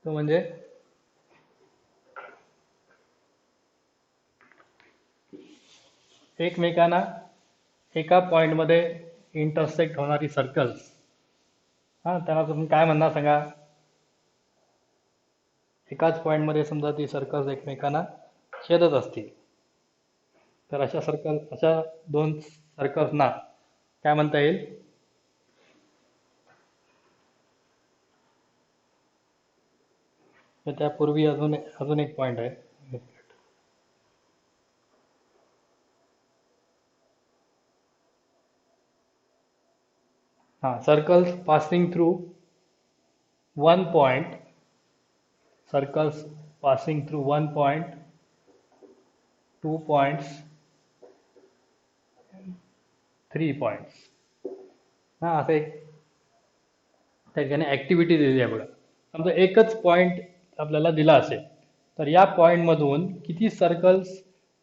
तो म्हणजे एकमेकांना एका पॉइंटमध्ये इंटरसेक्ट होणारी सर्कल्स, हा त्याला तुम्ही काय म्हणणार सांगा? एकाच पॉइंटमध्ये समजा ती सर्कल्स एकमेकांना छेदत असतील तर अशा दोन सर्कल्सना काय म्हणता येईल? तर त्यापूर्वी अजून एक पॉइंट आहे. हाँ, circles passing through one point, circles passing through 1 point, 2 points, 3 points. हाँ, असं एक त्या ठिकाणी ऍक्टिव्हिटी दिली आहे बघा. समजा एकच पॉइंट आपल्याला दिला असेल तर या पॉइंट मधून किती सर्कल्स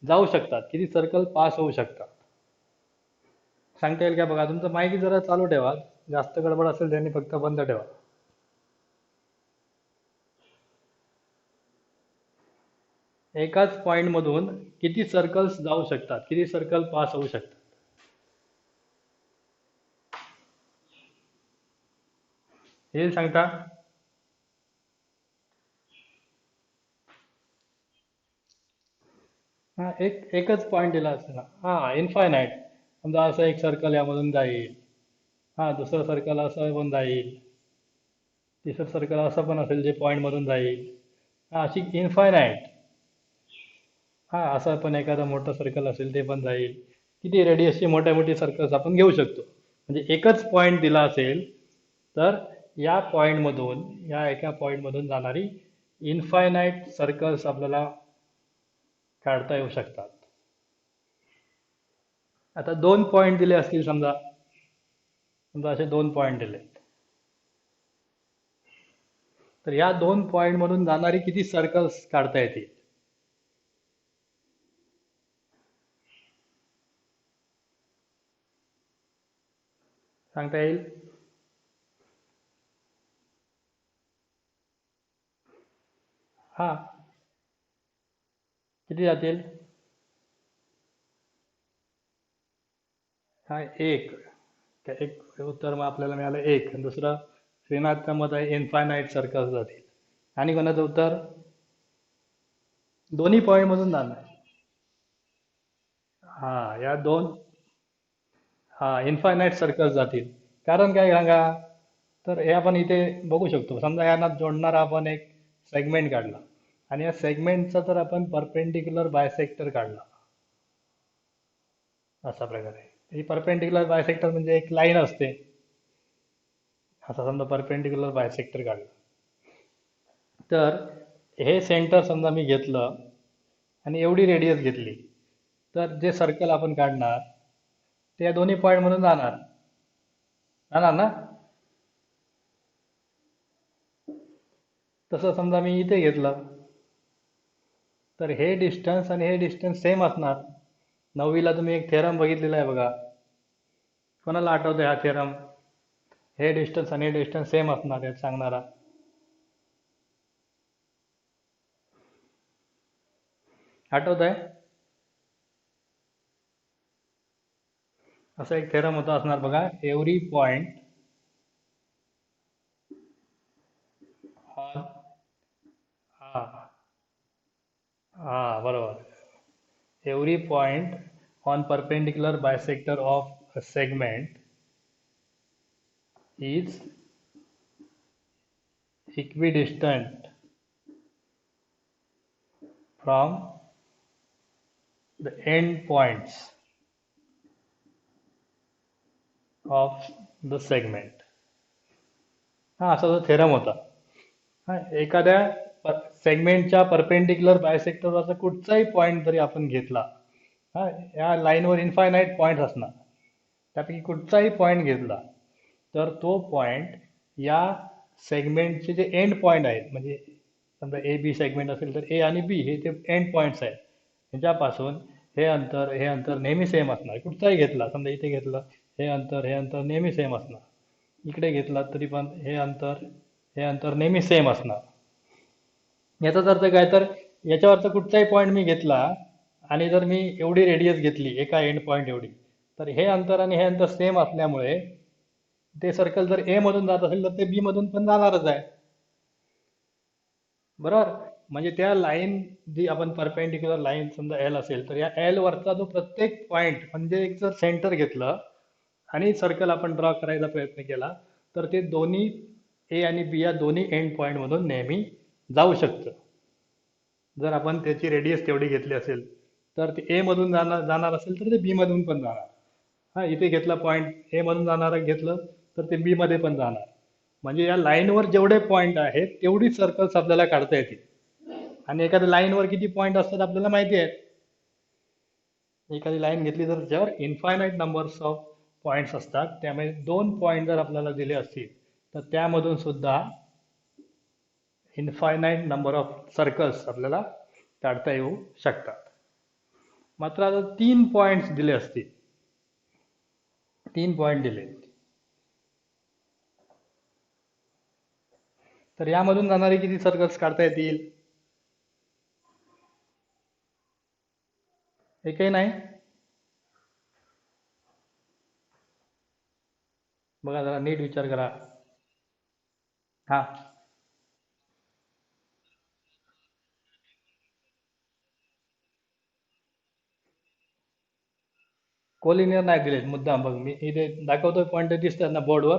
जाऊ शकतात, किती सर्कल पास होऊ शकतात सांगता येईल का? बघा, तुमचं माहिती जरा चालू ठेवा, जास्त गडबड असेल त्यांनी फक्त बंद ठेवा. एकाच पॉइंट मधून किती सर्कल्स जाऊ शकतात, किती सर्कल पास होऊ शकतात? हे सांगता? हा, एकच पॉइंट दिला असेल ना, हा इनफायनाईट. समजा असं एक सर्कल यामधून जाईल, हा दुसरं सर्कल असं पण जाईल, तिसरं सर्कल असं पण असेल जे पॉइंट मधून जाईल, हा अशी इनफायनाईट. हा असं पण एखादं मोठं सर्कल असेल ते पण जाईल. किती रेडियसची मोठी सर्कल्स आपण घेऊ शकतो. म्हणजे एकच पॉइंट दिला असेल तर या पॉइंट मधून, या एका पॉइंट मधून जाणारी इनफायनाईट सर्कल्स आपल्याला काढता येऊ शकतात. आता 2 पॉइंट दिले असतील, समजा समजा असे 2 पॉइंट दिले तर या 2 पॉइंट मधून जाणारी किती सर्कल्स काढता येतील? सांगता येईल? हा, किती जातील? हा एक, एक उत्तर मग आपल्याला मिळालं एक. दुसरं श्रीनाथचं मत आहे इनफायनाईट सर्कल्स जातील. आणि कोणाचं उत्तर? दोन्ही पॉइंट मधून जाणार. हा, या दोन, हा इनफायनाईट सर्कल्स जातील. कारण काय सांगा? तर हे आपण इथे बघू शकतो. समजा यांना जोडणारा आपण एक सेगमेंट काढला आणि या सेगमेंटचा तर आपण परपेंडिक्युलर बायसेक्टर काढला अशा प्रकारे. ही परपेंडिक्युलर बायसेक्टर म्हणजे एक लाईन असते. आता समजा परपेंडिक्युलर बायसेक्टर काढला तर हे सेंटर समजा मी घेतलं आणि एवढी रेडियस घेतली तर जे सर्कल आपण काढणार ते या दोन्ही पॉइंट मधून जाणार जाणार ना. तसं समजा मी इथे घेतलं तर हे डिस्टन्स आणि हे डिस्टन्स सेम असणार. 9वीला तुम्ही एक थेरम बघितलेला आहे बघा, कोणाला आठवतंय हा थेरम? हे डिस्टन्स आणि हे डिस्टन्स सेम असणार यात सांगणारा. आठवत आहे? असा एक थेरम होता असणार बघा, एव्हरी पॉइंट ऑन, हा हा बरोबर, every point on perpendicular bisector of a segment is equidistant from the end points of the segment. हा असा जो थेरम होता. हा, एखाद्या सेगमेंटच्या परपेंडिक्युलर बायसेक्टरचा कुठचाही पॉइंट जरी आपण घेतला, हा या लाईनवर इन्फायनाईट पॉइंट असणार, त्यापैकी कुठचाही पॉइंट घेतला तर तो पॉइंट या सेगमेंटचे जे एंड पॉइंट आहेत, म्हणजे समजा ए बी सेगमेंट असेल तर ए आणि बी हे ते एंड पॉइंट्स आहेत, ह्याच्यापासून हे अंतर नेहमी सेम असणार. कुठचाही घेतला, समजा इथे घेतलं, हे अंतर नेहमी सेम असणार. इकडे घेतला तरी पण हे अंतर नेहमी सेम असणार. याचाच अर्थ काय तर याच्यावरचा कुठचाही पॉईंट मी घेतला आणि जर मी एवढी रेडियस घेतली एका एंड पॉईंट एवढी, तर हे अंतर आणि हे अंतर सेम असल्यामुळे ते सर्कल जर ए मधून जात असेल तर ते बी मधून पण जाणारच आहे. बरोबर. म्हणजे त्या लाईन जी आपण परपेंडिक्युलर लाईन समजा एल असेल तर या एल वरचा जो प्रत्येक पॉईंट म्हणजे एक जर सेंटर घेतलं आणि सर्कल आपण ड्रॉ करायचा प्रयत्न केला तर ते दोन्ही ए आणि बी या दोन्ही एंड पॉईंट मधून नेहमी जाऊ शकतं. जर आपण त्याची रेडियस तेवढी घेतली असेल तर ते ए मधून जाणार जाणार असेल तर ते बी मधून पण जाणार. हा, इथे घेतला पॉईंट ए मधून जाणार घेतलं तर ते बी मध्ये पण जाणार. म्हणजे या लाईनवर जेवढे पॉईंट आहेत तेवढीच सर्कल्स आपल्याला काढता येतील. आणि एखाद्या लाईनवर किती पॉईंट असतात आपल्याला माहिती आहे. एखादी लाईन घेतली तर त्याच्यावर इन्फायनाईट नंबर्स ऑफ पॉईंट्स असतात. त्यामुळे 2 पॉईंट जर आपल्याला दिले असतील तर त्यामधून सुद्धा इन्फायनाईट नंबर ऑफ सर्कल्स आपल्याला काढता येऊ शकतात. मात्र आता 3 पॉईंट्स दिले असतील, 3 पॉईंट दिले तर यामधून जाणारे किती सर्कल्स काढता येतील? एकही नाही. बघा जरा नीट विचार करा. हा, कोलिनियर नाही दिलेत मुद्दाम. बघ मी इथे दाखवतोय पॉईंट दिसतात ना बोर्डवर,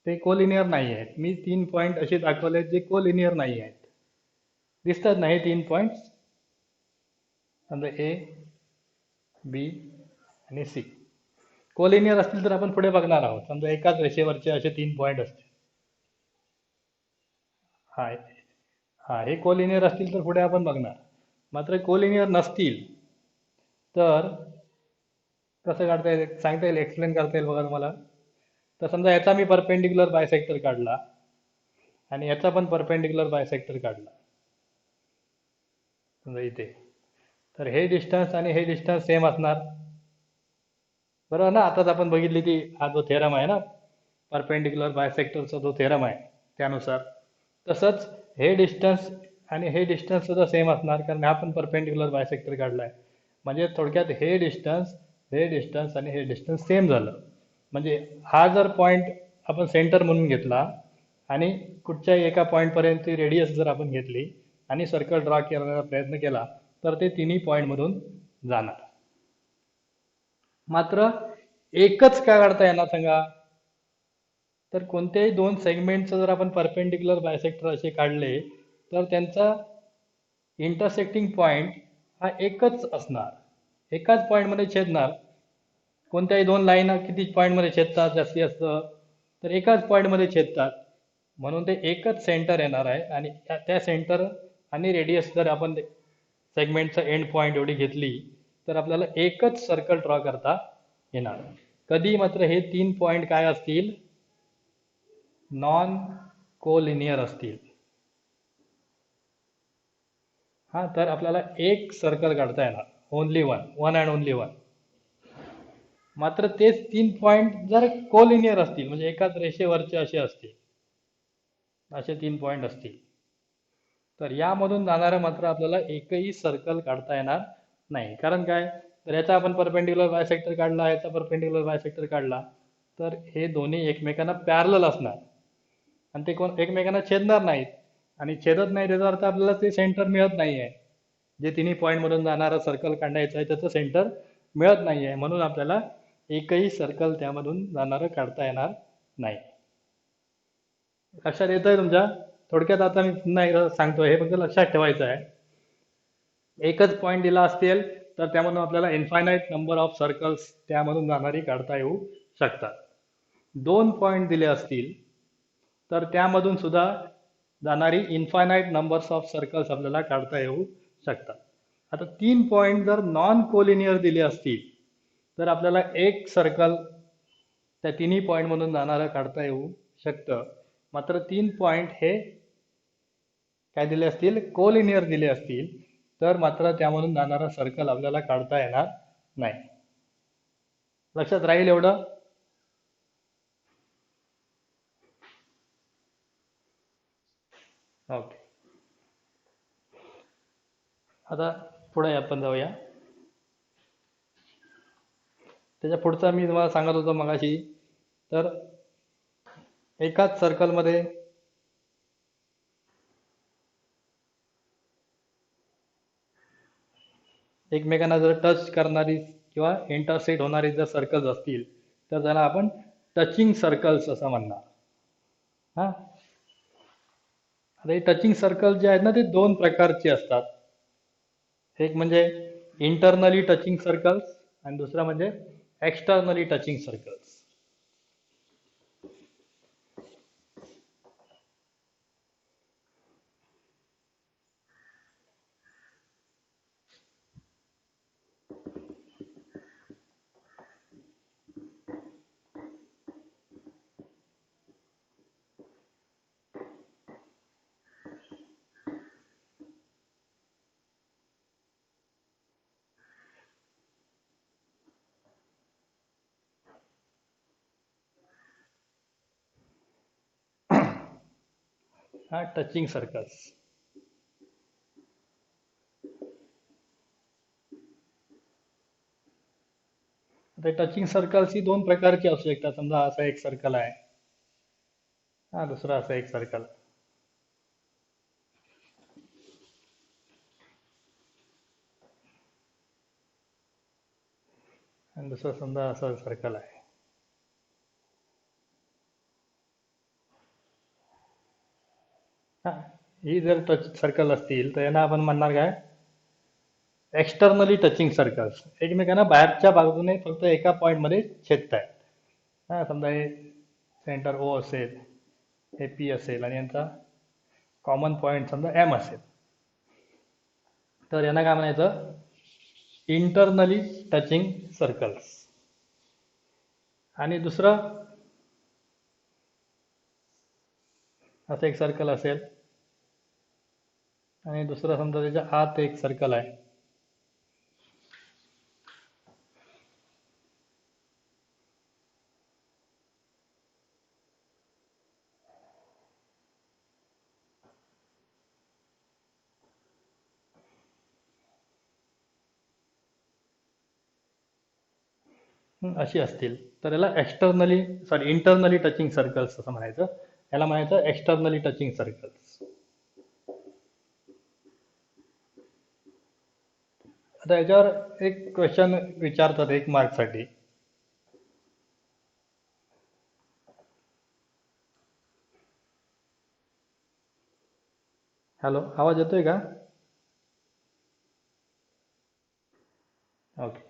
ते कोलिनियर नाही आहेत. मी 3 पॉईंट असे दाखवले जे कोलिनियर नाही आहेत. दिसतात ना हे 3 पॉईंट, समजा ए बी आणि सी. कोलिनियर असतील तर आपण पुढे बघणार आहोत. समजा एकाच रेषेवरचे असे 3 पॉईंट असतील. हा, हा, हे कोलिनियर असतील तर पुढे आपण बघणार. मात्र कोलिनियर नसतील तर कसं काढता येईल सांगता येईल, एक्सप्लेन करता येईल बघा तुम्हाला. तर समजा याचा मी परपेंडिक्युलर बायसेक्टर काढला आणि याचा पण परपेंडिक्युलर बायसेक्टर काढला समजा इथे, तर हे डिस्टन्स आणि हे डिस्टन्स सेम असणार. बरोबर ना. आताच आपण बघितली ती हा जो थेरम आहे ना परपेंडिक्युलर बायसेक्टरचा जो थेरम आहे त्यानुसार, तसंच हे डिस्टन्स आणि हे डिस्टन्स सुद्धा सेम असणार कारण हा पण परपेंडिक्युलर बायसेक्टर काढलाय. म्हणजे थोडक्यात हे डिस्टन्स आणि हे डिस्टन्स सेम झालं. म्हणजे हा जर पॉईंट आपण सेंटर म्हणून घेतला आणि कुठच्याही एका पॉईंटपर्यंतची रेडियस जर आपण घेतली आणि सर्कल ड्रॉ करण्याचा प्रयत्न केला तर ते तिन्ही पॉईंटमधून जाणार. मात्र एकच का काढता येणार सांगा? तर कोणत्याही 2 सेगमेंटचं जर आपण परपेंडिक्युलर बायसेक्टर असे काढले तर त्यांचा इंटरसेक्टिंग पॉईंट हा एकच असणार, एकाच पॉईंटमध्ये छेदणार. कोणत्याही 2 लाईन किती पॉईंटमध्ये छेदतात जास्तीत जास्त? तर एकाच पॉईंटमध्ये छेदतात. म्हणून ते एकच सेंटर येणार आहे आणि त्या सेंटर आणि रेडियस जर आपण सेगमेंटचा एंड पॉईंट एवढी घेतली तर आपल्याला एकच सर्कल ड्रॉ करता येणार. कधी मात्र हे 3 पॉईंट काय असतील? नॉन कोलिनियर असतील. हा, तर आपल्याला एक सर्कल काढता येणार, only one and only one. मात्र तेच 3 पॉईंट जर कोलिनियर असतील म्हणजे एकाच रेषेवरचे असे 3 पॉईंट असतील तर यामधून जाणारं मात्र आपल्याला एकही सर्कल काढता येणार नाही. कारण काय, तर याचा आपण परपेंडिक्युलर बायसेक्टर काढला, याचा परपेंडिक्युलर बायसेक्टर काढला तर हे दोन्ही एकमेकांना पॅरलल असणार आणि ते एकमेकांना छेदणार नाहीत. आणि छेदत नाही त्याचा अर्थ आपल्याला ते सेंटर मिळत नाही आहे. जे तिन्ही पॉईंट मधून जाणारा सर्कल काढायचं आहे त्याचं सेंटर मिळत नाही आहे. म्हणून आपल्याला एकही सर्कल त्यामधून जाणारं काढता येणार नाही. लक्षात येतंय तुमच्या? थोडक्यात आता मी पुन्हा एकदा सांगतो, हे फक्त लक्षात ठेवायचं आहे. एकच पॉईंट दिला असेल तर त्यामधून आपल्याला इन्फायनाईट नंबर ऑफ सर्कल्स त्यामधून जाणारी काढता येऊ शकतात. 2 पॉईंट दिले असतील तर त्यामधून सुद्धा जाणारी इन्फायनाईट नंबर्स ऑफ सर्कल्स आपल्याला काढता येऊ शकतात. आता 3 पॉईंट जर नॉन कोलिनियर दिले असतील तर आपल्याला एक सर्कल त्या तिन्ही पॉईंट मधून जाणारं काढता येऊ शकतं. मात्र 3 पॉईंट हे काय दिले असतील? कोलिनियर दिले असतील तर मात्र त्यामधून जाणारा सर्कल आपल्याला काढता येणार नाही. लक्षात राहील एवढं? ओके. आता पुढे आपण जाऊया. त्याच्या पुढचा मी तुम्हाला सांगत होतो मगाशी, तर एकाच सर्कलमध्ये एकमेकांना जर टच करणारी किंवा इंटरसेक्ट होणारी जर सर्कल्स असतील तर त्याला आपण टचिंग सर्कल्स असं म्हणणार. हा, आता हे टचिंग सर्कल जे आहेत ना ते दोन प्रकारचे असतात. एक म्हणजे इंटरनली टचिंग सर्कल्स आणि दुसरा म्हणजे एक्सटर्नली टचिंग सर्कल्स. हा, टचिंग सर्कल्स. आता टचिंग सर्कल्स ही दोन प्रकारची असू शकतात. समजा असा एक सर्कल आहे, हा दुसरा असा एक सर्कल, आणि दुसरा समजा असं सर्कल आहे. हा, ही जर टच सर्कल असतील तर यांना आपण म्हणणार काय, एक्सटर्नली टचिंग सर्कल्स. एकमेकांना बाहेरच्या बाजूने फक्त एका पॉइंट मध्ये छेदत आहेत. हा, समजा हे सेंटर ओ असेल, हे पी असेल आणि यांचा कॉमन पॉइंट समजा एम असेल, तर यांना काय म्हणायचं, इंटरनली टचिंग सर्कल्स. आणि दुसरं असं एक सर्कल असेल आणि दुसरं समजा त्याच्या आत एक सर्कल आहे, अशी असतील तर याला इंटरनली टचिंग सर्कल्स असं म्हणायचं. याला म्हणायचं एक्सटर्नली टचिंग सर्कल्स. आता याच्यावर एक क्वेश्चन विचारतात 1 मार्कसाठी. हॅलो, आवाज येतोय का? ओके.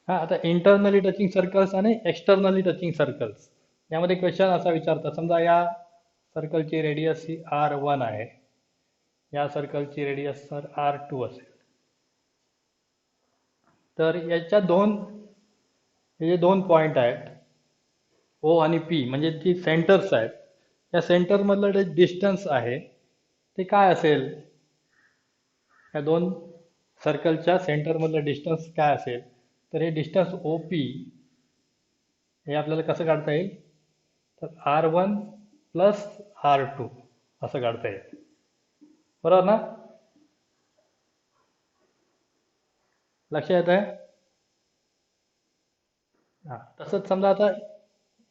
हा, आता इंटरनली टचिंग सर्कल्स आणि एक्सटर्नली टचिंग सर्कल्स यामध्ये क्वेश्चन असा विचारतात. समजा या सर्कलची रेडियस ही R1 आहे, या सर्कलची रेडियस तर R2 असेल. तर याच्या हे जे दोन पॉइंट आहेत O आणि P, म्हणजे जी सेंटर्स आहेत, या सेंटर मधलं जे डिस्टन्स आहे ते काय असेल, या दोन सर्कलच्या सेंटर मधलं डिस्टन्स काय असेल, तर हे डिस्टन्स OP हे आपल्याला कसं काढता येईल, तर R1 प्लस R2 असं काढता येईल. बरोबर ना? लक्ष येत आहे? हा, तसंच समजा आता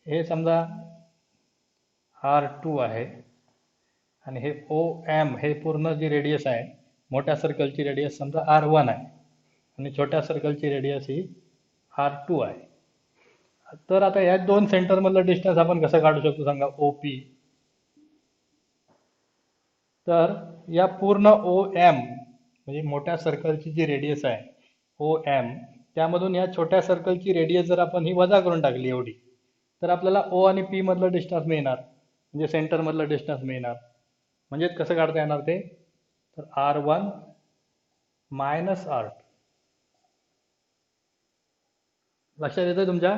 हे समजा R2 आहे आणि हे OM हे पूर्ण जी रेडियस आहे, मोठ्या सर्कलची रेडियस समजा R1 आहे आणि छोट्या सर्कलची रेडियस ही R2 आहे. तर आता या दोन सेंटर मधलं डिस्टन्स आपण कसं काढू शकतो सांगा, OP. तर या पूर्ण OM म्हणजे मोठ्या सर्कलची जी रेडियस आहे OM, त्यामधून या छोट्या सर्कलची रेडियस जर आपण ही वजा करून टाकली एवढी, तर आपल्याला O आणि P मधलं डिस्टन्स मिळणार, म्हणजे सेंटर मधलं डिस्टन्स मिळणार. म्हणजे कसं काढता येणार ते, तर R1 मायनस R2. लक्षात येतंय तुमच्या?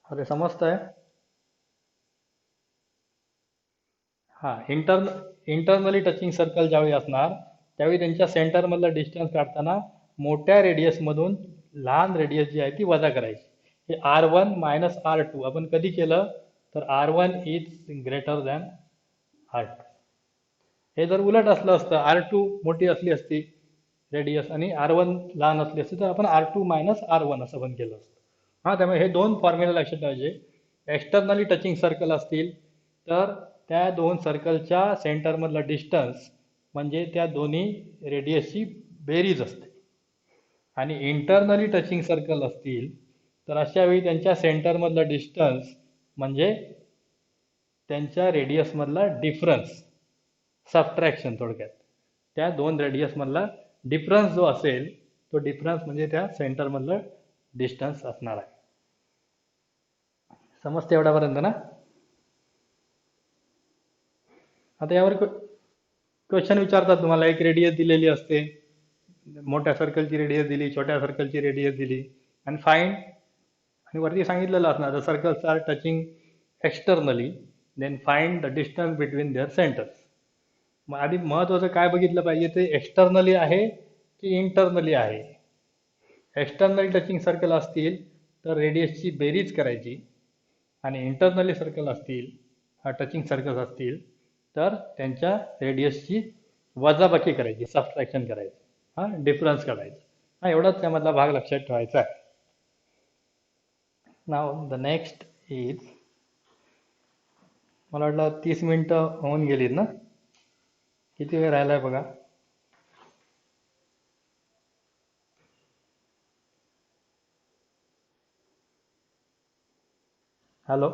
अरे समजतंय? हा, इंटरनली टचिंग सर्कल ज्यावेळी असणार त्यावेळी त्यांच्या सेंटर मधलं डिस्टन्स काढताना मोठ्या रेडियस मधून लहान रेडियस जी आहे ती वजा करायची. हे R1 मायनस R2 आपण कधी केलं, तर R1 is greater than R2. हे जर उलट असलं असतं, R2 मोठी असली असती रेडियस आणि R1 लहान असली असती, तर आपण R2 मायनस R1 असं पण केलं असतं. त्यामुळे हे दोन फॉर्म्युला लक्षात ठेवायचे. एक्सटर्नली टचिंग सर्कल असतील तर त्या दोन सर्कलच्या सेंटरमधलं डिस्टन्स म्हणजे त्या दोन्ही रेडियसची बेरीज असते. आणि इंटरनली टचिंग सर्कल असतील तर अशा वेळी त्यांच्या सेंटरमधलं डिस्टन्स म्हणजे त्यांच्या रेडियसमधला डिफरन्स, सबट्रॅक्शन थोडक्यात. त्या दोन रेडियसमधला डिफरन्स जो असेल तो डिफरन्स म्हणजे त्या सेंटरमधलं डिस्टन्स असणार आहे. समजते एवढ्यापर्यंत ना? आता यावर क्वेश्चन विचारतात तुम्हाला. एक रेडियस दिलेली असते, मोठ्या सर्कलची रेडियस दिली, छोट्या सर्कलची रेडियस दिली, आणि फाइंड, आणि वरती सांगितलेलं असणार the circles are touching externally then find the distance between their centres. मग आधी महत्वाचं काय बघितलं पाहिजे, ते एक्सटर्नली आहे की इंटरनली आहे. एक्सटर्नली टचिंग सर्कल असतील तर रेडियसची बेरीज करायची, आणि इंटरनली सर्कल असतील, टचिंग सर्कल्स असतील तर त्यांच्या रेडियसची वजाबाकी करायची, सबट्रॅक्शन करायची, डिफरन्स काढायचा. एवढाच त्यामधला भाग लक्षात ठेवायचा आहे. नाव द नेक्स्ट इज, मला वाटलं 30 मिनिटं होऊन गेलीत ना? किती वेळ राहिलाय बघा. हॅलो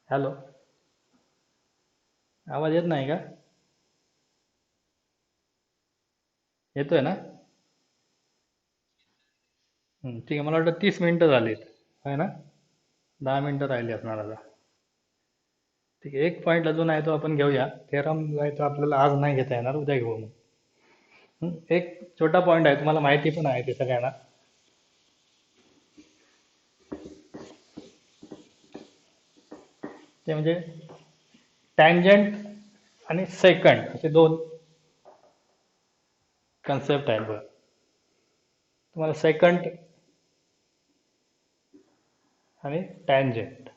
हॅलो, आवाज येत नाही का? येतोय ना? ठीक आहे. मला वाटतं 30 मिनिटं झालीत आहे ना? 10 मिनिटं राहिली असणार आता. ठीक आहे. एक पॉईंट अजून आहे तो आपण घेऊया. थेरम जायचं आपल्याला आज नाही घेता येणार, उद्या घेऊ मग. एक छोटा पॉईंट आहे, तुम्हाला माहिती पण आहे ते सगळ्यांना. ते म्हणजे टँजंट आणि सेकंड असे दोन कन्सेप्ट आहेत बघा. तुम्हाला सेकंड आणि टँजंट.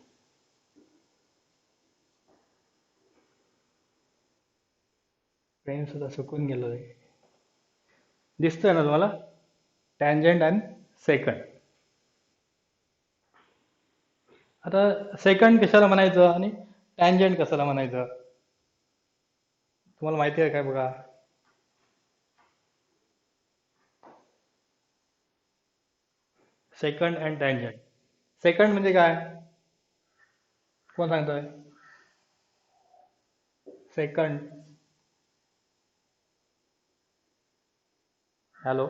पेन सुद्धा सुकून गेलो आहे. दिसतोय ना तुम्हाला? टँजंट आणि सेकंड. आता सेकंड कशाला म्हणायचं आणि टँजंट कशाला म्हणायचं तुम्हाला माहिती आहे काय बघा? Second and tangent. सेकंड म्हणजे काय? कोण सांगतोय? सेकंड. हॅलो,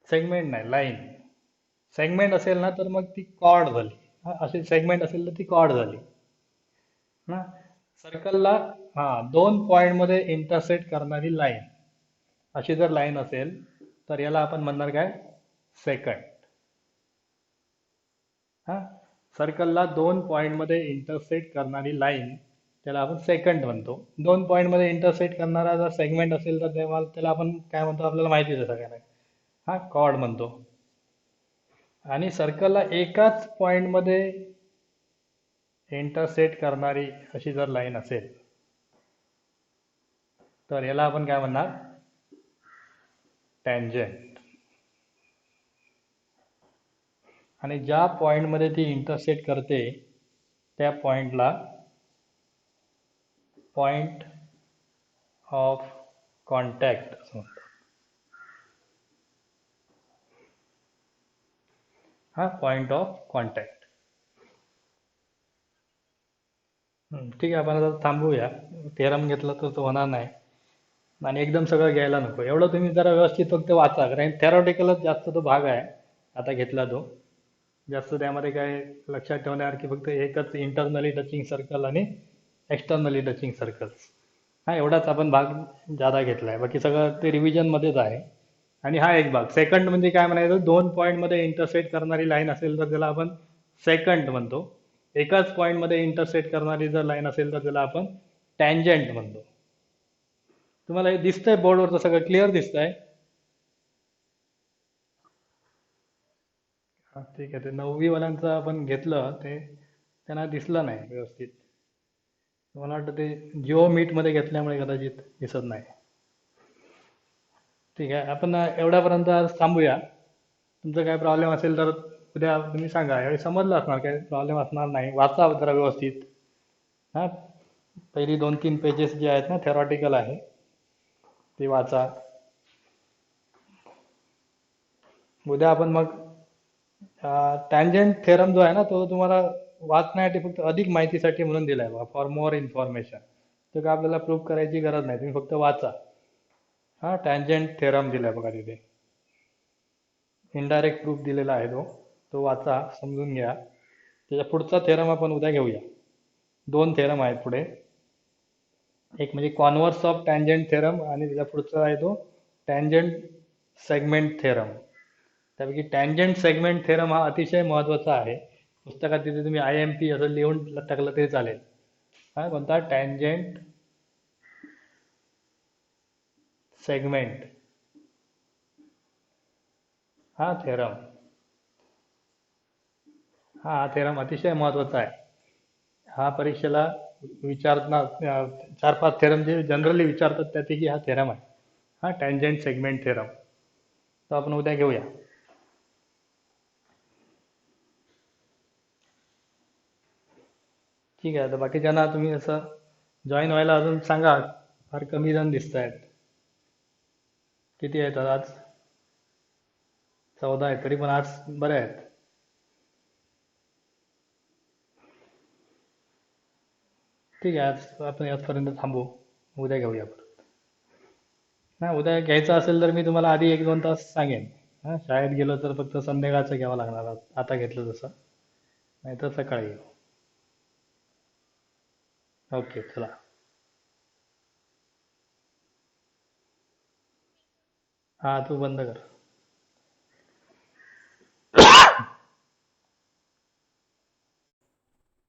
सेगमेंट नाही, लाईन. सेगमेंट असेल ना तर मग ती कॉर्ड झाली. अशी सेगमेंट असेल तर ती कॉर्ड झाली ना. सर्कलला दोन पॉइंट मध्ये इंटरसेक्ट करणारी लाईन, अशी जर लाईन असेल तर याला आपण म्हणणार काय? सेकंड. सर्कलला दोन पॉइंट मध्ये इंटरसेक्ट करणारी लाईन त्याला आपण सेकंड म्हणतो. दोन पॉइंट मध्ये इंटरसेक्ट करणारा जर सेगमेंट असेल तर तेव्हा त्याला आपण काय म्हणतो आपल्याला माहितीच आहे सगळ्यांना, कॉर्ड म्हणतो. आणि सर्कलला एकाच पॉइंट मध्ये इंटरसेक्ट करणारी अशी जर लाईन असेल तर याला आपण काय म्हणणार? टँजंट. आणि ज्या पॉइंट मध्ये ती इंटरसेक्ट करते त्या पॉइंटला पॉइंट ऑफ कॉन्टॅक्ट असं म्हणतात. Point of contact. ठीक आहे, आपण आता थांबूया. थेरम घेतला तर तो होणार नाही आणि एकदम सगळं घ्यायला नको. एवढं तुम्ही जरा व्यवस्थित फक्त वाचा, कारण थेरॉटिकलच जास्त तो भाग आहे आता घेतला तो. जास्त त्यामध्ये काय लक्षात ठेवण्यासारखी फक्त एकच इंटरनली टचिंग सर्कल आणि एक्सटर्नली टचिंग सर्कल्स, एवढाच आपण भाग जादा घेतलाय. बाकी सगळं ते रिव्हिजन मध्येच आहे. आणि हा एक भाग सेकंड म्हणजे काय म्हणायचं, दोन पॉइंट मध्ये इंटरसेक्ट करणारी लाईन असेल तर त्याला आपण सेकंड म्हणतो. एकाच पॉइंट मध्ये इंटरसेक्ट करणारी जर लाईन असेल तर त्याला आपण टँजंट म्हणतो. तुम्हाला हे दिसतंय बोर्डवरचं सगळं क्लिअर दिसतंय? हा, ठीक आहे. ते 9वी वाल्यांचं आपण घेतलं ते त्यांना दिसलं नाही व्यवस्थित. मला वाटतं ते जिओ मीट मध्ये घेतल्यामुळे कदाचित दिसत नाही. ठीक आहे, आपण एवढ्यापर्यंत आज थांबूया. तुमचा काय प्रॉब्लेम असेल तर उद्या तुम्ही सांगा. यावेळी समजलं असणार, काही प्रॉब्लेम असणार नाही. वाचा जरा व्यवस्थित. हा, पहिली 2-3 पेजेस जे आहेत ना थेरॉटिकल आहे ते वाचा. उद्या आपण मग टॅन्जंट थेरम जो आहे ना तो तुम्हाला वाचण्यासाठी फक्त अधिक माहितीसाठी म्हणून दिलाय बा, फॉर मोर इन्फॉर्मेशन. तो काय आपल्याला प्रूव्ह करायची गरज नाही, तुम्ही फक्त वाचा. हा, टॅन्जंट थेरम दिलाय बघा तिथे. इनडायरेक्ट प्रूफ दिलेला आहे तो. तो वाचा, समजून घ्या. त्याच्या पुढचा थेरम आपण उद्या घेऊया. 2 थेरम आहेत पुढे. एक म्हणजे कॉन्व्हर्स ऑफ टॅन्जंट थेरम आणि त्याच्या पुढचा आहे तो टॅन्जंट सेगमेंट थेरम. त्यापैकी टॅन्जंट सेगमेंट थेरम हा अतिशय महत्त्वाचा आहे. पुस्तकात तिथे तुम्ही IMP असं लिहून टाकलं तरी चालेल. हा, कोणता टॅन्जंट सेगमेंट हा थेरम. हा थेरम अतिशय महत्त्वाचा आहे. हा परीक्षेला विचारणार 4-5 थेरम जे जनरली विचारतात त्यापैकी हा थेरम आहे. हा टॅन्जंट सेगमेंट थेरम. तो आपण उद्या घेऊया. ठीक आहे, तर बाकीच्यांना तुम्ही असं जॉईन व्हायला अजून सांगा. फार कमी जण दिसत आहेत. किती आहेत आज? 14 आहेत, तरी पण आज बरे आहेत. ठीक आहे, आज आपण याचपर्यंत थांबू. उद्या घेऊया परत. नाही, उद्या घ्यायचं असेल तर मी तुम्हाला आधी 1-2 तास सांगेन. हा, शाळेत गेलो तर फक्त संध्याकाळचं घ्यावं लागणार आता घेतलं तसं, नाहीतर सकाळी घेऊ. ओके, चला. हा, तू बंद कर.